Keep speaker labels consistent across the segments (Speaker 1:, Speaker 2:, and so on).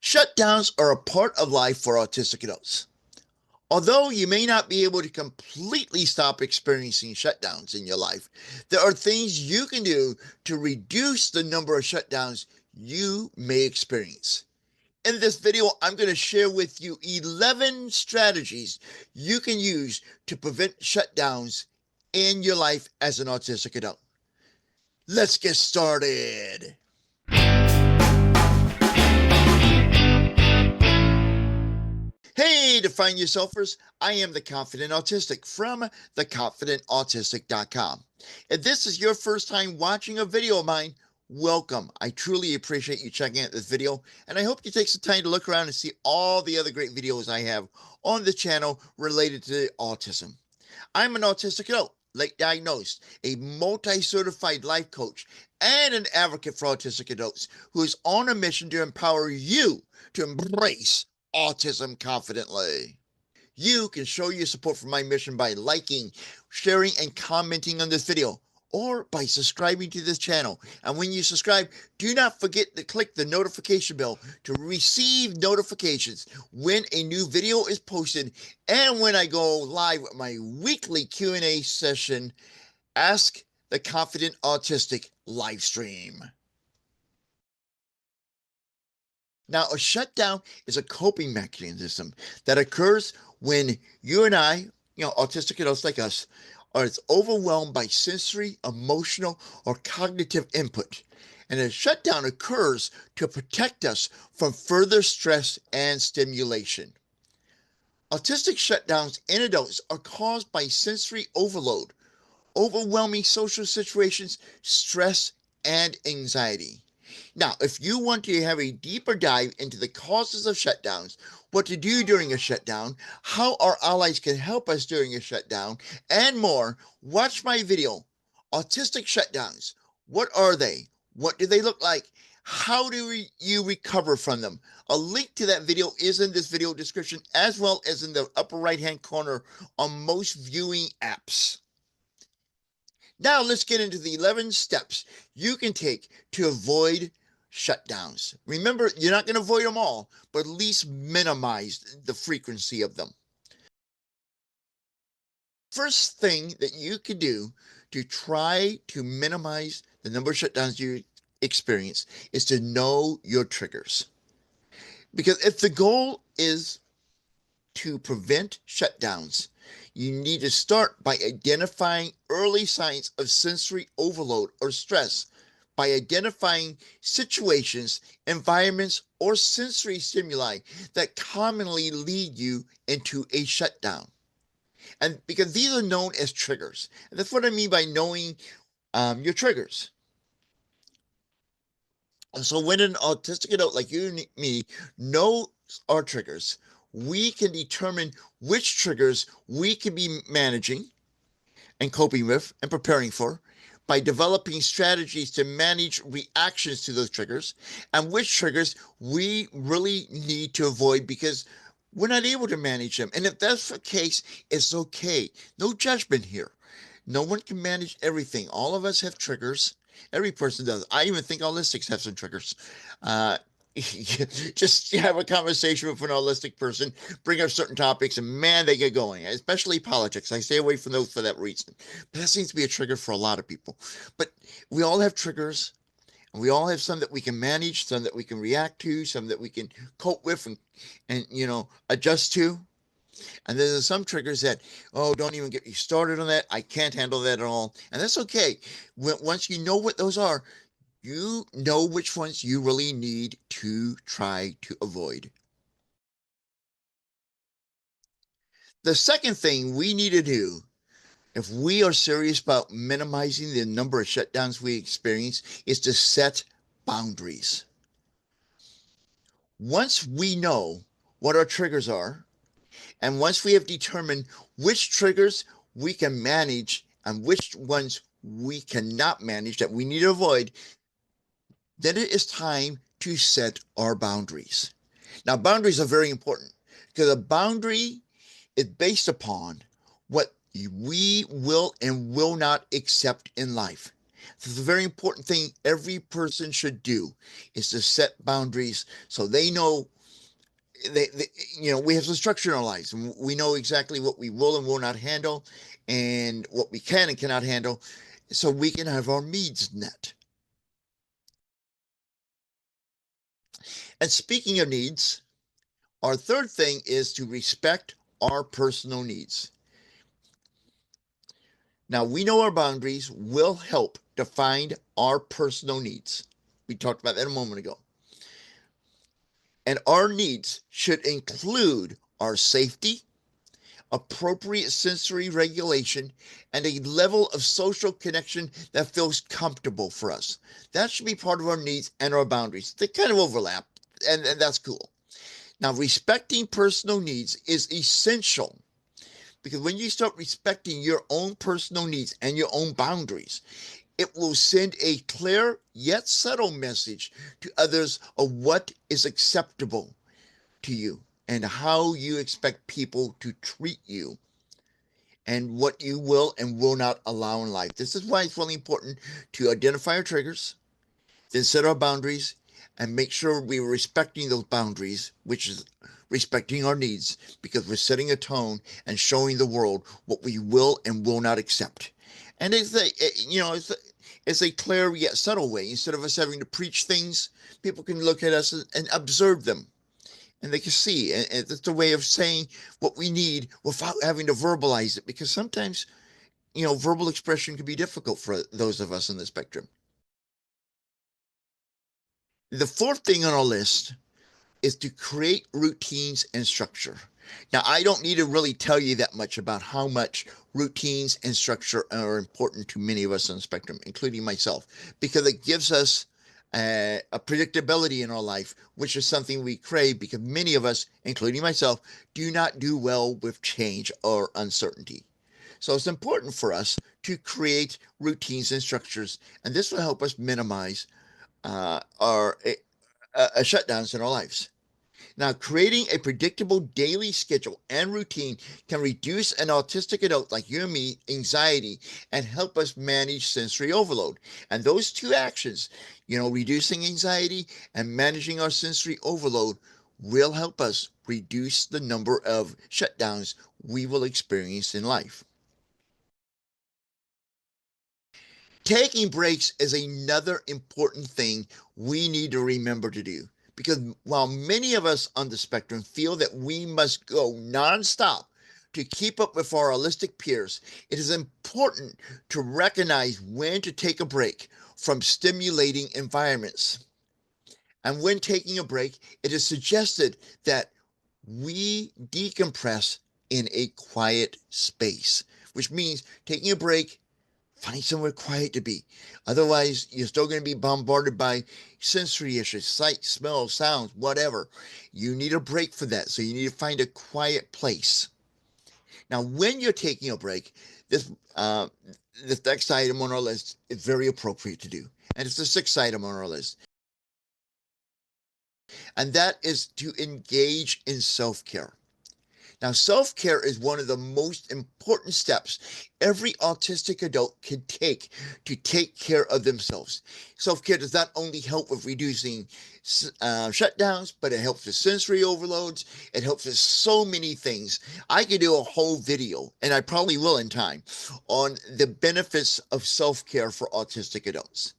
Speaker 1: Shutdowns are a part of life for autistic adults. Although you may not be able to completely stop experiencing shutdowns in your life, there are things you can do to reduce the number of shutdowns you may experience. In this video, I'm going to share with you 11 strategies you can use to prevent shutdowns in your life as an autistic adult. Let's get started. Hey, Define Yourselfers, I am the Confident Autistic from theconfidentautistic.com. If this is your first time watching a video of mine, welcome. I truly appreciate you checking out this video, and I hope you take some time to look around and see all the other great videos I have on the channel related to autism. I'm an autistic adult, late diagnosed, a multi-certified life coach, and an advocate for autistic adults who is on a mission to empower you to embrace autism confidently. You can show your support for my mission by liking, sharing, and commenting on this video, or by subscribing to this channel. And when you subscribe, do not forget to click the notification bell to receive notifications when a new video is posted and when I go live with my weekly Q&A session, Ask the Confident Autistic live stream. Now, a shutdown is a coping mechanism that occurs when you and I, autistic adults like us, are overwhelmed by sensory, emotional, or cognitive input. And a shutdown occurs to protect us from further stress and stimulation. Autistic shutdowns in adults are caused by sensory overload, overwhelming social situations, stress, and anxiety. Now, if you want to have a deeper dive into the causes of shutdowns, what to do during a shutdown, how our allies can help us during a shutdown, and more, watch my video, Autistic Shutdowns. What are they? What do they look like? How do you recover from them? A link to that video is in this video description, as well as in the upper right-hand corner on most viewing apps. Now let's get into the 11 steps you can take to avoid shutdowns. Remember, you're not going to avoid them all, but at least minimize the frequency of them. First thing that you can do to try to minimize the number of shutdowns you experience is to know your triggers. Because if the goal is to prevent shutdowns, you need to start by identifying early signs of sensory overload or stress by identifying situations, environments, or sensory stimuli that commonly lead you into a shutdown. And because these are known as triggers. And that's what I mean by knowing your triggers. And so when an autistic adult like you and me knows our triggers, we can determine which triggers we can be managing and coping with and preparing for by developing strategies to manage reactions to those triggers, and which triggers we really need to avoid because we're not able to manage them. And if that's the case, it's okay. No judgment here. No one can manage everything. All of us have triggers. Every person does. I even think autistics have some triggers. Just have a conversation with an autistic person, bring up certain topics, and man, they get going, especially politics. I stay away from those for that reason. But that seems to be a trigger for a lot of people. But we all have triggers, and we all have some that we can manage, some that we can react to, some that we can cope with and adjust to. And then there's some triggers that, oh, don't even get me started on that. I can't handle that at all. And that's okay. Once you know what those are, you know which ones you really need to try to avoid. The second thing we need to do, if we are serious about minimizing the number of shutdowns we experience, is to set boundaries. Once we know what our triggers are, and once we have determined which triggers we can manage and which ones we cannot manage that we need to avoid, then it is time to set our boundaries. Now, boundaries are very important because a boundary is based upon what we will and will not accept in life. This is a very important thing every person should do, is to set boundaries so they know we have some structure in our lives. We know exactly what we will and will not handle, and what we can and cannot handle, so we can have our needs met. And speaking of needs, our third thing is to respect our personal needs. Now, we know our boundaries will help define our personal needs. We talked about that a moment ago. And our needs should include our safety, appropriate sensory regulation, and a level of social connection that feels comfortable for us. That should be part of our needs and our boundaries. They kind of overlap, and that's cool. Now, respecting personal needs is essential because when you start respecting your own personal needs and your own boundaries, it will send a clear yet subtle message to others of what is acceptable to you and how you expect people to treat you and what you will and will not allow in life. This is why it's really important to identify our triggers, then set our boundaries, and make sure we're respecting those boundaries, which is respecting our needs, because we're setting a tone and showing the world what we will and will not accept. And it's a clear yet subtle way. Instead of us having to preach things, people can look at us and observe them, and they can see. And it's a way of saying what we need without having to verbalize it, because sometimes verbal expression can be difficult for those of us in the spectrum. The fourth thing on our list is to create routines and structure. Now, I don't need to really tell you that much about how much routines and structure are important to many of us on the spectrum, including myself, because it gives us a predictability in our life, which is something we crave because many of us, including myself, do not do well with change or uncertainty. So it's important for us to create routines and structures, and this will help us minimize our shutdowns in our lives. Now, creating a predictable daily schedule and routine can reduce an autistic adult like you and me anxiety and help us manage sensory overload. And those two actions, reducing anxiety and managing our sensory overload, will help us reduce the number of shutdowns we will experience in life. Taking breaks is another important thing we need to remember to do. Because while many of us on the spectrum feel that we must go nonstop to keep up with our holistic peers, it is important to recognize when to take a break from stimulating environments. And when taking a break, it is suggested that we decompress in a quiet space, which means taking a break. Find somewhere quiet to be. Otherwise, you're still going to be bombarded by sensory issues, sight, smell, sounds, whatever. You need a break for that. So you need to find a quiet place. Now, when you're taking a break, this this next item on our list is very appropriate to do. And it's the sixth item on our list. And that is to engage in self-care. Now, self care is one of the most important steps every autistic adult can take to take care of themselves. Self care does not only help with reducing shutdowns, but it helps with sensory overloads. It helps with so many things. I could do a whole video, and I probably will in time, on the benefits of self care for autistic adults.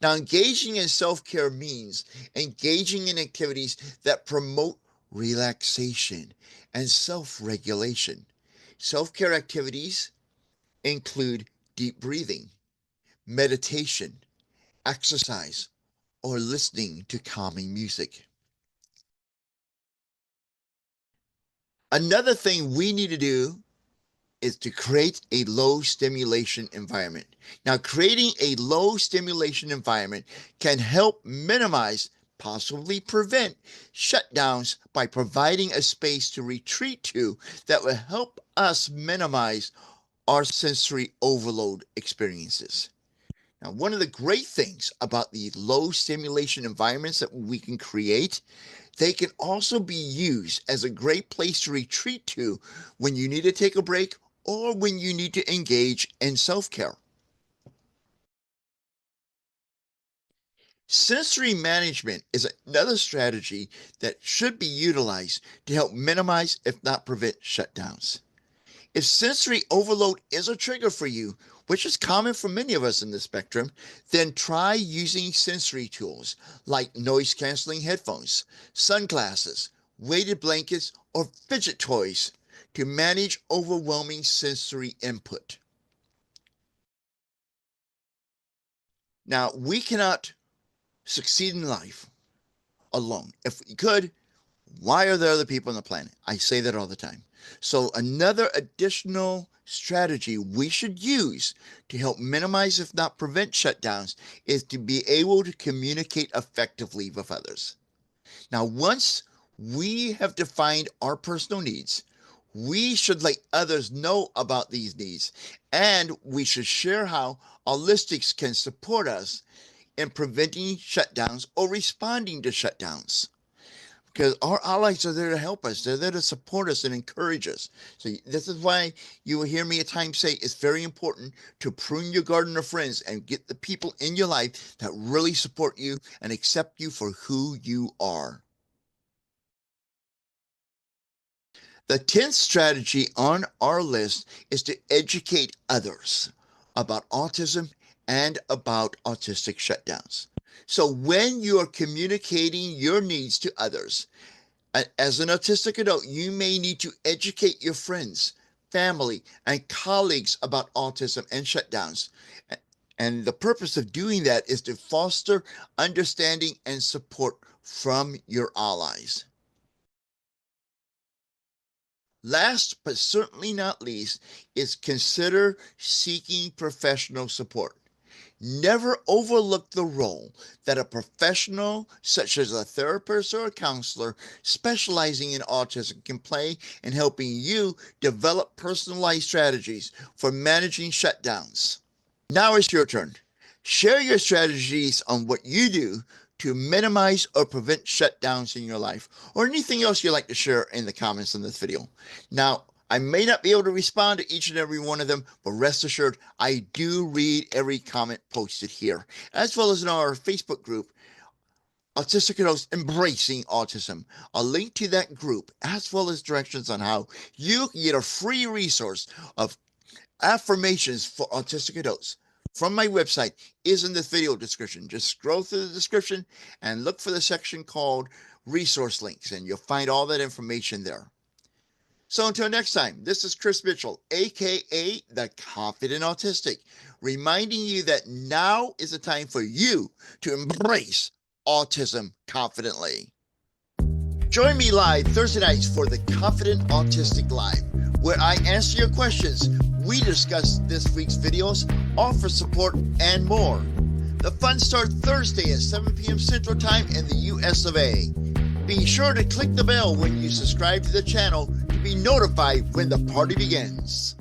Speaker 1: Now, engaging in self care means engaging in activities that promote relaxation and self regulation. Self care activities include deep breathing, meditation, exercise, or listening to calming music. Another thing we need to do is to create a low stimulation environment. Now, creating a low stimulation environment can help minimize, possibly prevent shutdowns by providing a space to retreat to that will help us minimize our sensory overload experiences. Now, one of the great things about the low stimulation environments that we can create, they can also be used as a great place to retreat to when you need to take a break or when you need to engage in self care. Sensory management is another strategy that should be utilized to help minimize, if not prevent, shutdowns. If sensory overload is a trigger for you, which is common for many of us in the spectrum, then try using sensory tools like noise canceling headphones, sunglasses, weighted blankets, or fidget toys to manage overwhelming sensory input. Now, we cannot succeed in life alone. If we could, why are there other people on the planet? I say that all the time. So another additional strategy we should use to help minimize, if not prevent shutdowns, is to be able to communicate effectively with others. Now, once we have defined our personal needs, we should let others know about these needs, and we should share how Autistic can support us in preventing shutdowns or responding to shutdowns. Because our allies are there to help us. They're there to support us and encourage us. So this is why you will hear me at times say it's very important to prune your garden of friends and get the people in your life that really support you and accept you for who you are. The 10th strategy on our list is to educate others about autism and about autistic shutdowns. So when you are communicating your needs to others, as an autistic adult, you may need to educate your friends, family, and colleagues about autism and shutdowns. And the purpose of doing that is to foster understanding and support from your allies. Last but certainly not least is consider seeking professional support. Never overlook the role that a professional, such as a therapist or a counselor specializing in autism, can play in helping you develop personalized strategies for managing shutdowns. Now it's your turn. Share your strategies on what you do to minimize or prevent shutdowns in your life, or anything else you'd like to share in the comments on this video. Now, I may not be able to respond to each and every one of them, but rest assured, I do read every comment posted here, as well as in our Facebook group, Autistic Adults Embracing Autism. A link to that group, as well as directions on how you can get a free resource of affirmations for autistic adults from my website is in the video description. Just scroll through the description and look for the section called resource links, and you'll find all that information there. So until next time, this is Chris Mitchell, aka the Confident Autistic, reminding you that now is the time for you to embrace autism confidently. Join me live Thursday nights for the Confident Autistic Live, where I answer your questions, we discuss this week's videos, offer support, and more. The fun starts Thursday at 7 p.m. Central Time in the US of A. Be sure to click the bell when you subscribe to the channel to be notified when the party begins.